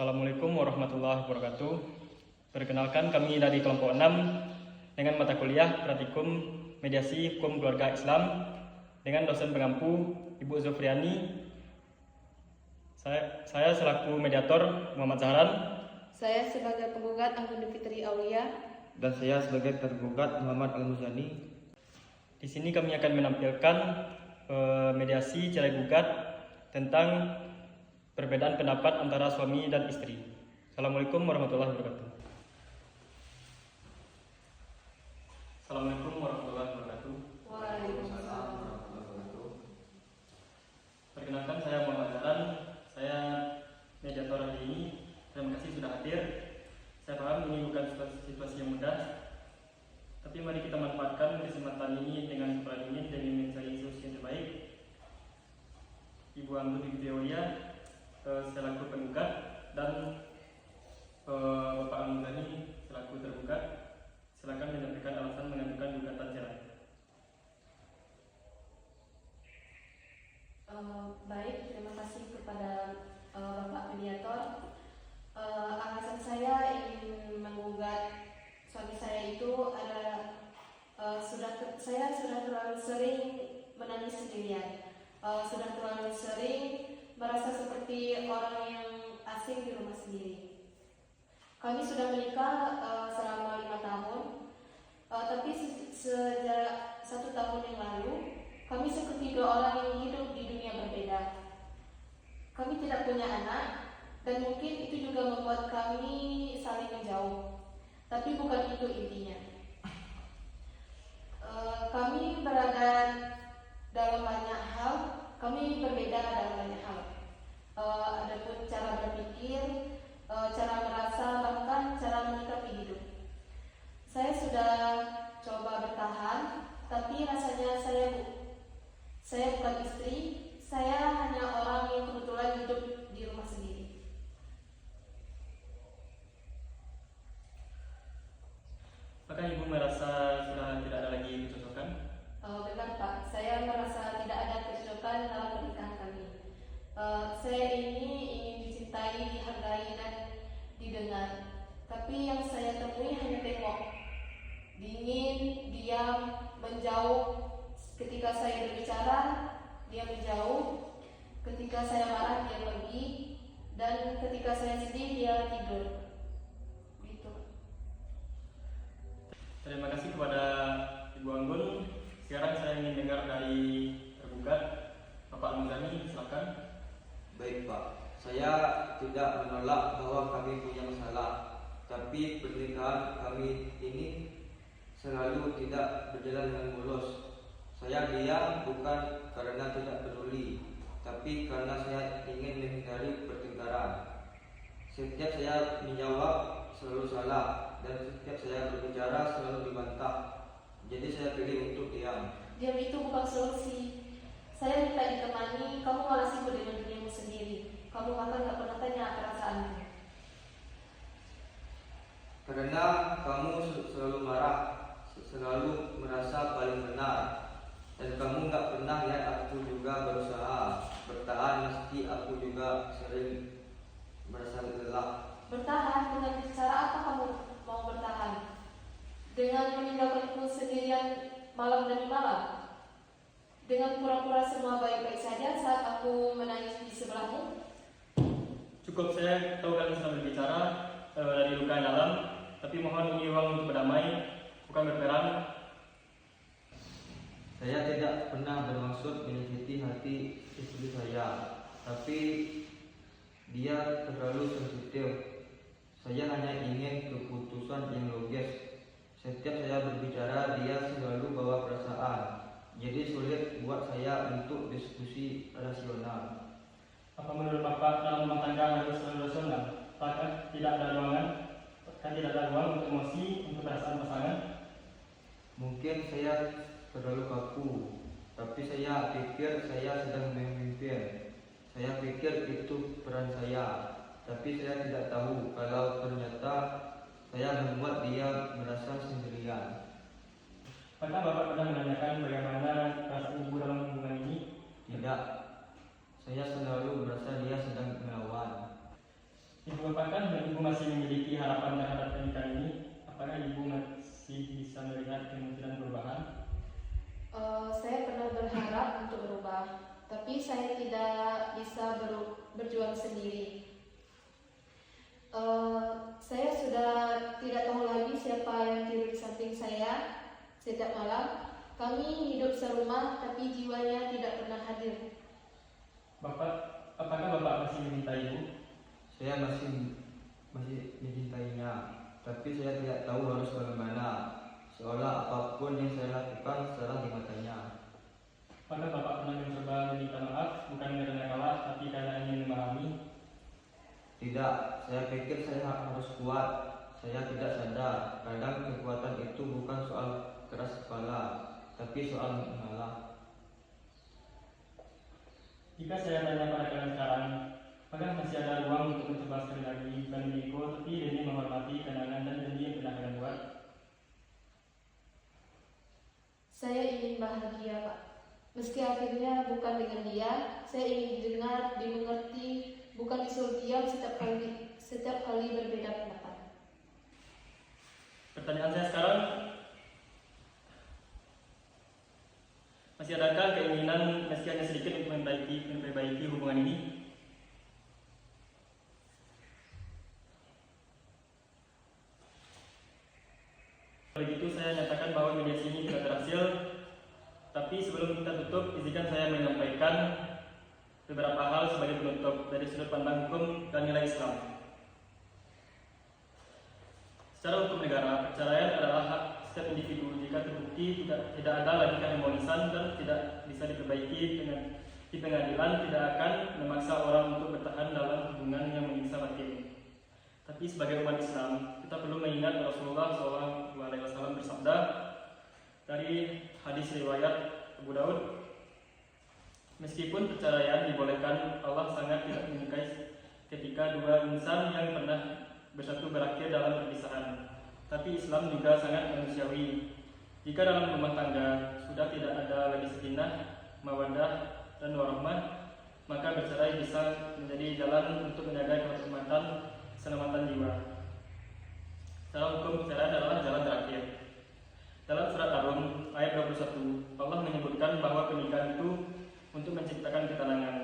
Assalamualaikum warahmatullahi wabarakatuh. Perkenalkan, kami dari kelompok 6 dengan mata kuliah Praktikum Mediasi Hukum Keluarga Islam dengan dosen pengampu Ibu Zofriani. Saya selaku mediator Muhammad Zahran. Saya sebagai penggugat Anggun Fitri Aulia. Dan saya sebagai tergugat Muhammad Al-Muzani. Di sini kami akan menampilkan mediasi cerai gugat tentang perbedaan pendapat antara suami dan istri. Assalamualaikum warahmatullahi wabarakatuh. Assalamualaikum warahmatullahi wabarakatuh. Waalaikumsalam. Perkenalkan, saya Muhammad Zahran. Saya mediator hari ini. Terima kasih sudah hadir. Saya paham ini bukan situasi yang mudah, tapi mari kita manfaatkan kesempatan ini dengan kepala dingin demi mencari solusi yang terbaik. Ibu Anggun Fitri Aulia selaku penggugat dan Bapak Al-Muzani selaku tergugat, silakan menyampaikan alasan mengajukan gugatan cerai. Baik, terima kasih kepada Bapak Mediator. Alasan saya ingin menggugat suami saya itu adalah saya sudah terlalu sering menangis sendirian, sudah terlalu sering merasa seperti orang yang asing di rumah sendiri. Kami sudah menikah selama 5 tahun, tapi sejak 1 tahun yang lalu kami seperti 2 orang yang hidup di dunia berbeda. Kami tidak punya anak, dan mungkin itu juga membuat kami saling menjauh. Tapi bukan itu intinya. Kami berada dalam banyak hal, kami berbeda dalam banyak hal. Adapun cara berpikir, cara merasa, bahkan cara menyikapi hidup. Saya sudah coba bertahan, tapi rasanya saya bukan istri, saya hanya orang yang kebetulan hidup di rumah sendiri. Apakah Ibu merasa sudah tidak ada lagi kecocokan? Benar Pak, saya merasa tidak ada kecocokan dalam pernikahan kami. Saya ini ingin dicintai, dihargai, dan didengar. Tapi yang saya temui hanya tembok. Dingin, diam, menjauh. Ketika saya berbicara, dia menjauh. Ketika saya marah, dia pergi. Dan ketika saya sedih, dia tidur. Terima kasih kepada Ibu Anggun. Sekarang saya ingin dengar dari tergugat Bapak Al-Muzani, silakan. Baik Pak, saya tidak menolak bahwa kami punya masalah, tapi pernikahan kami ini selalu tidak berjalan dengan mulus. Saya diam bukan karena tidak peduli, tapi karena saya ingin menghindari pertengkaran. Setiap saya menjawab selalu salah, dan setiap saya berbicara selalu dibantah. Jadi saya pilih untuk diam. Diam itu bukan solusi. Saya minta ditemani, kamu malah sibuk dengan dirimu sendiri. Kamu bahkan tak pernah tanya perasaanmu. Karena kamu selalu marah, selalu merasa paling benar, dan kamu tak pernah lihat aku juga berusaha bertahan meski aku juga sering merasa lelah. Bertahan? Dengan cara apa kamu mau bertahan? Dengan meninggalkanku sendirian malam demi malam? Dengan pura-pura semua baik-baik saja saat aku menangis di sebelahmu? Cukup, saya tahu kalian sedang berbicara dari luka yang dalam, tapi mohon ini ruang untuk berdamai, bukan berperang. Saya tidak pernah bermaksud menyakiti hati istri saya, tapi dia terlalu sensitif. Saya hanya ingin keputusan yang logis. Setiap saya berbicara, dia selalu bawa perasaan. Jadi sulit buat saya untuk diskusi rasional. Apa menurut Bapak dalam rumah tangga harus selalu rasional? Apakah tidak ada ruang untuk emosi, untuk perasaan pasangan? Mungkin saya terlalu kaku, tapi saya pikir saya sedang memimpin. Saya pikir itu peran saya, tapi saya tidak tahu kalau ternyata saya membuat dia merasa sendirian. Apakah Bapak pernah menanyakan bagaimana perasaan Ibu dalam hubungan ini? Tidak, saya selalu merasa dia sedang melawan. Ibu Bapak berjuang sendiri. Saya sudah tidak tahu lagi siapa yang tidur di samping saya setiap malam. Kami hidup serumah, tapi jiwanya tidak pernah hadir. Bapak, apakah Bapak masih mencintai Ibu? Saya masih mencintainya, tapi saya tidak tahu harus bagaimana. Seolah apapun yang saya lakukan salah di matanya. Apakah Bapak pernah mencoba meminta maaf, bukan karena kalah, tapi karena ingin memahami? Tidak, saya pikir saya harus kuat. Saya tidak sadar, kadang kekuatan itu bukan soal keras kepala, tapi soal mengalah. Jika saya tanya pada kalian sekarang, apakah masih ada ruang untuk mencoba sekali lagi, bukan mengikut, tapi demi menghormati kenangan dan janji yang pernah kalian buat? Saya ingin bahagia, Pak. Meski akhirnya bukan dengan dia, saya ingin didengar, dimengerti, bukan disuruh diam setiap kali berbeda pendapat. Pertanyaan saya sekarang, masih adakah keinginan meski hanya sedikit untuk memperbaiki hubungan ini? Begitu saya nyatakan bahwa mediasi ini tidak berhasil, tapi sebelum kita tutup, izinkan saya menyampaikan beberapa hal sebagai penutup dari sudut pandang hukum dan nilai Islam. Secara hukum negara, perceraian adalah hak setiap individu. Jika terbukti tidak ada lagi keharmonisan dan tidak bisa diperbaiki di pengadilan, tidak akan memaksa orang untuk bertahan dalam hubungan yang menyiksa batin. Tapi sebagai umat Islam, kita perlu mengingat Rasulullah SAW bersabda dari hadis riwayat Abu Daud, meskipun perceraian dibolehkan, Allah sangat tidak menyukai ketika dua insan yang pernah bersatu berakhir dalam perpisahan. Tapi Islam juga sangat manusiawi. Jika dalam rumah tangga sudah tidak ada lagi sakinah, mawaddah, dan warahmah, maka bercerai bisa menjadi jalan untuk menjaga keselamatan jiwa. Secara hukum, perceraian adalah jalan terakhir. Dalam surat Ar-Rum ayat 21, Allah menyebutkan bahwa pernikahan itu untuk menciptakan ketenangan.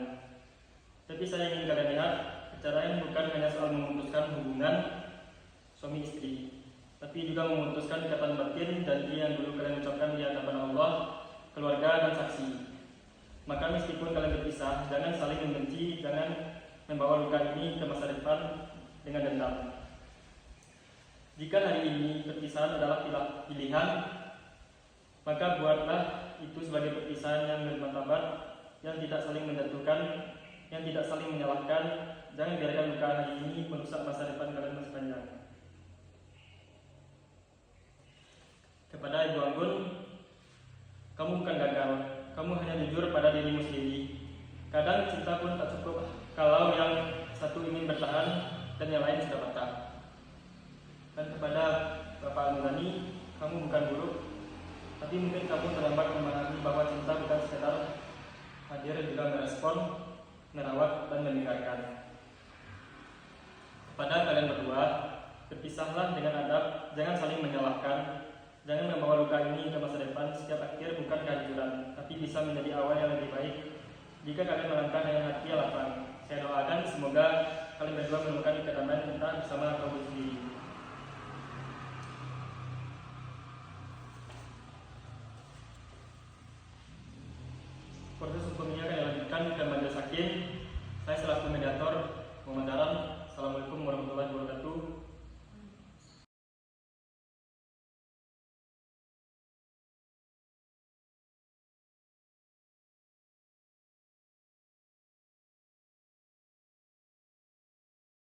Tapi saya ingin kalian lihat, perceraian bukan hanya soal memutuskan hubungan suami istri, tapi juga memutuskan ikatan batin janji yang dulu kalian ucapkan di hadapan Allah, keluarga, dan saksi. Maka meskipun kalian berpisah, jangan saling membenci, jangan membawa luka ini ke masa depan dengan dendam. Jika hari ini perpisahan adalah pilihan, maka buatlah itu sebagai perpisahan yang bermartabat, yang tidak saling menjatuhkan, yang tidak saling menyalahkan. Jangan biarkan luka hari ini merusak masa depan kalian masih panjang. Kepada Ibu Anggun, kamu bukan gagal, kamu hanya jujur pada dirimu sendiri. Kadang cinta pun tak cukup kalau yang satu ingin bertahan dan yang lain sudah patah. Dan kepada Bapak Nurani, kamu bukan buruk, tapi mungkin kamu terlambat memahami bahwa cinta bukan sekedar hadir, juga merespon, merawat, dan mendengarkan. Kepada kalian berdua, berpisahlah dengan adab, jangan saling menyalahkan, jangan membawa luka ini ke masa depan. Setiap akhir bukan kehancuran, tapi bisa menjadi awal yang lebih baik jika kalian melangkah dengan hati yang lapang. Saya doakan semoga kalian berdua menemukan kedamaian cinta bersama kaum sendiri.